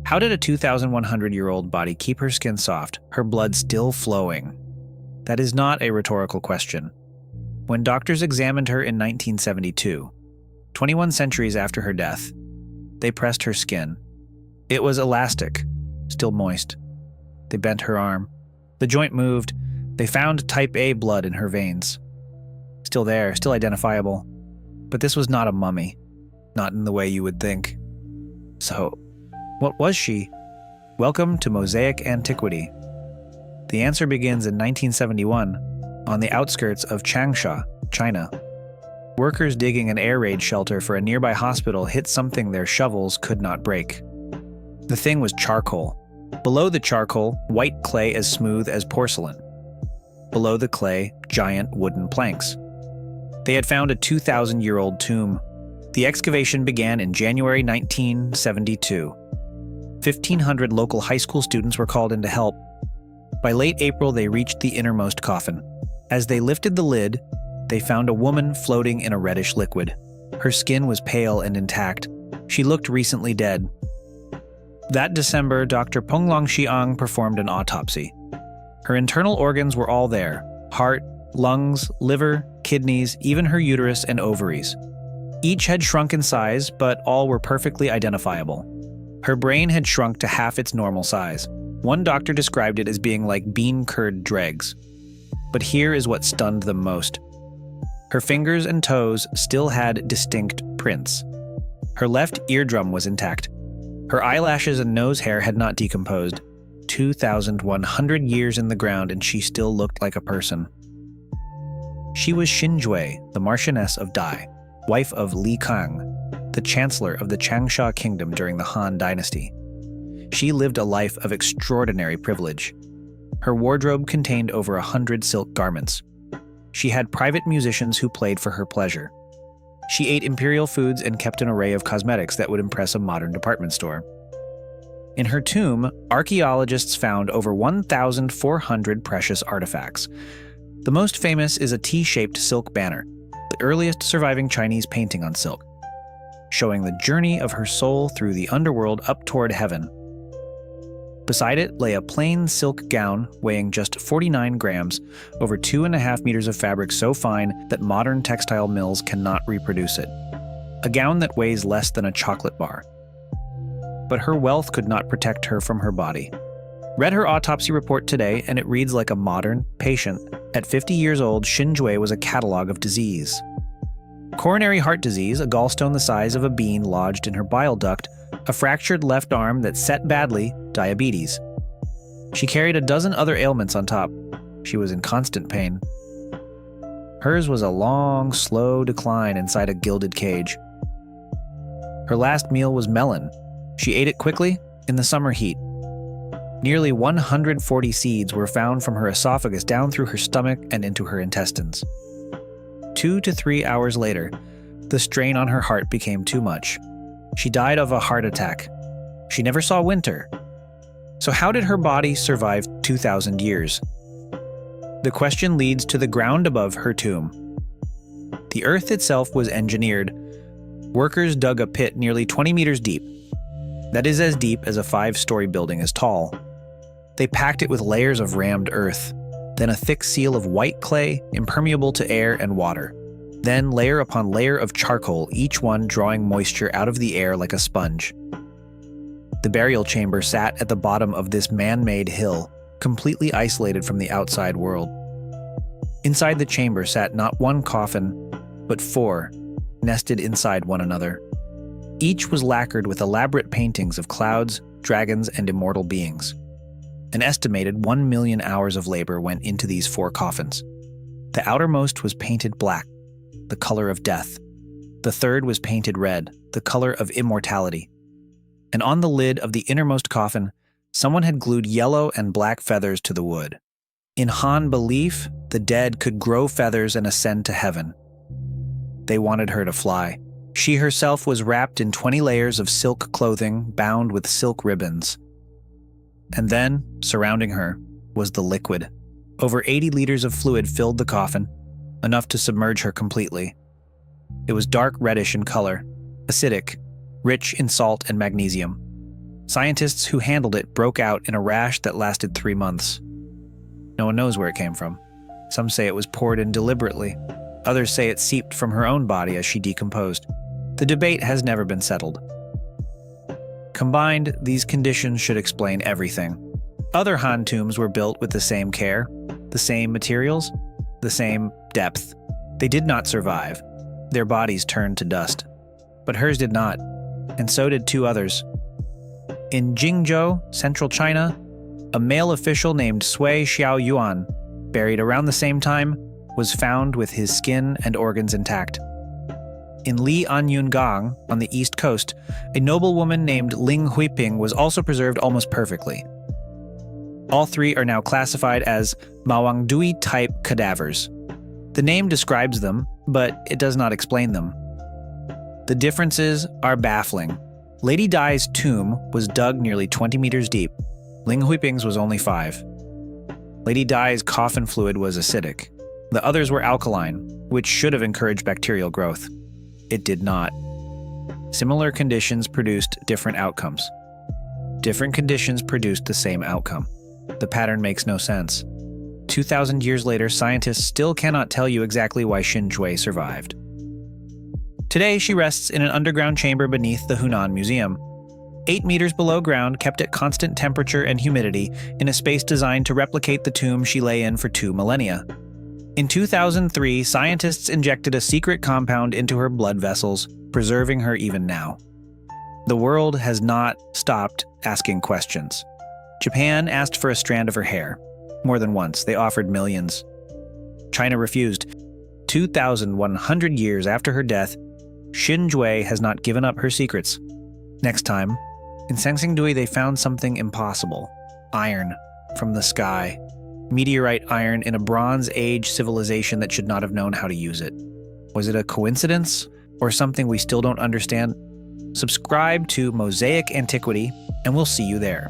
How did a 2,100-year-old body keep her skin soft, her blood still flowing? That is not a rhetorical question. When doctors examined her in 1972, 21 centuries after her death, they pressed her skin. It was elastic, still moist. They bent her arm. The joint moved. They found type A blood in her veins. Still there, still identifiable. But this was not a mummy, not in the way you would think. So, what was she? Welcome to Mosaic Antiquity. The answer begins in 1971, on the outskirts of Changsha, China. Workers digging an air raid shelter for a nearby hospital hit something their shovels could not break. The thing was charcoal. Below the charcoal, white clay as smooth as porcelain. Below the clay, giant wooden planks. They had found a 2,000-year-old tomb. The excavation began in January 1972. 1,500 local high school students were called in to help. By late April, they reached the innermost coffin. As they lifted the lid, they found a woman floating in a reddish liquid. Her skin was pale and intact. She looked recently dead. That December, Dr. Ponglong Xiang performed an autopsy. Her internal organs were all there: heart, lungs, liver, kidneys, even her uterus and ovaries. Each had shrunk in size, but all were perfectly identifiable. Her brain had shrunk to half its normal size. One doctor described it as being like bean curd dregs. But here is what stunned them most. Her fingers and toes still had distinct prints. Her left eardrum was intact. Her eyelashes and nose hair had not decomposed. 2,100 years in the ground and she still looked like a person. She was Xin Zhui, the Marchioness of Dai, wife of Li Kang, the chancellor of the Changsha kingdom during the Han Dynasty. She lived a life of extraordinary privilege. Her wardrobe contained over 100 silk garments. She had private musicians who played for her pleasure. She ate imperial foods and kept an array of cosmetics that would impress a modern department store. In her tomb, archaeologists found over 1,400 precious artifacts. The most famous is a T-shaped silk banner, the earliest surviving Chinese painting on silk, showing the journey of her soul through the underworld up toward heaven. Beside it lay a plain silk gown weighing just 49 grams, over 2.5 meters of fabric so fine that modern textile mills cannot reproduce it. A gown that weighs less than a chocolate bar. But her wealth could not protect her from her body. Read her autopsy report today, and it reads like a modern patient. At 50 years old, Xin Zhui was a catalog of disease. Coronary heart disease, a gallstone the size of a bean lodged in her bile duct, a fractured left arm that set badly, diabetes. She carried a dozen other ailments on top. She was in constant pain. Hers was a long, slow decline inside a gilded cage. Her last meal was melon. She ate it quickly, in the summer heat. Nearly 140 seeds were found from her esophagus down through her stomach and into her intestines. 2 to 3 hours later, the strain on her heart became too much. She died of a heart attack. She never saw winter. So how did her body survive 2,000 years? The question leads to the ground above her tomb. The earth itself was engineered. Workers dug a pit nearly 20 meters deep. That is as deep as a 5-story building is tall. They packed it with layers of rammed earth, then a thick seal of white clay, impermeable to air and water. Then layer upon layer of charcoal, each one drawing moisture out of the air like a sponge. The burial chamber sat at the bottom of this man-made hill, completely isolated from the outside world. Inside the chamber sat not one coffin, but 4, nested inside one another. Each was lacquered with elaborate paintings of clouds, dragons, and immortal beings. An estimated 1 million hours of labor went into these 4 coffins. The outermost was painted black, the color of death. The third was painted red, the color of immortality. And on the lid of the innermost coffin, someone had glued yellow and black feathers to the wood. In Han belief, the dead could grow feathers and ascend to heaven. They wanted her to fly. She herself was wrapped in 20 layers of silk clothing bound with silk ribbons. And then, surrounding her, was the liquid. Over 80 liters of fluid filled the coffin, enough to submerge her completely. It was dark reddish in color, acidic, rich in salt and magnesium. Scientists who handled it broke out in a rash that lasted 3 months. No one knows where it came from. Some say it was poured in deliberately. Others say it seeped from her own body as she decomposed. The debate has never been settled. Combined, these conditions should explain everything. Other Han tombs were built with the same care, the same materials, the same depth. They did not survive. Their bodies turned to dust. But hers did not, and so did 2 others. In Jingzhou, central China, a male official named Sui Xiaoyuan, buried around the same time, was found with his skin and organs intact. In Lianyungang, on the east coast, a noblewoman named Ling Huiping was also preserved almost perfectly. All 3 are now classified as Mawangdui-type cadavers. The name describes them, but it does not explain them. The differences are baffling. Lady Dai's tomb was dug nearly 20 meters deep. Ling Huiping's was only 5. Lady Dai's coffin fluid was acidic. The others were alkaline, which should have encouraged bacterial growth. It did not. Similar conditions produced different outcomes. Different conditions produced the same outcome. The pattern makes no sense. 2,000 years later, scientists still cannot tell you exactly why Xin Zhui survived. Today, she rests in an underground chamber beneath the Hunan Museum. 8 meters below ground, kept at constant temperature and humidity, in a space designed to replicate the tomb she lay in for 2 millennia. In 2003, scientists injected a secret compound into her blood vessels, preserving her even now. The world has not stopped asking questions. Japan asked for a strand of her hair. More than once, they offered millions. China refused. 2,100 years after her death, Xin Zhui has not given up her secrets. Next time, in Sanxingdui they found something impossible. Iron from the sky. Meteorite iron in a Bronze Age civilization that should not have known how to use it. Was it a coincidence or something we still don't understand? Subscribe to Mosaic Antiquity, and we'll see you there.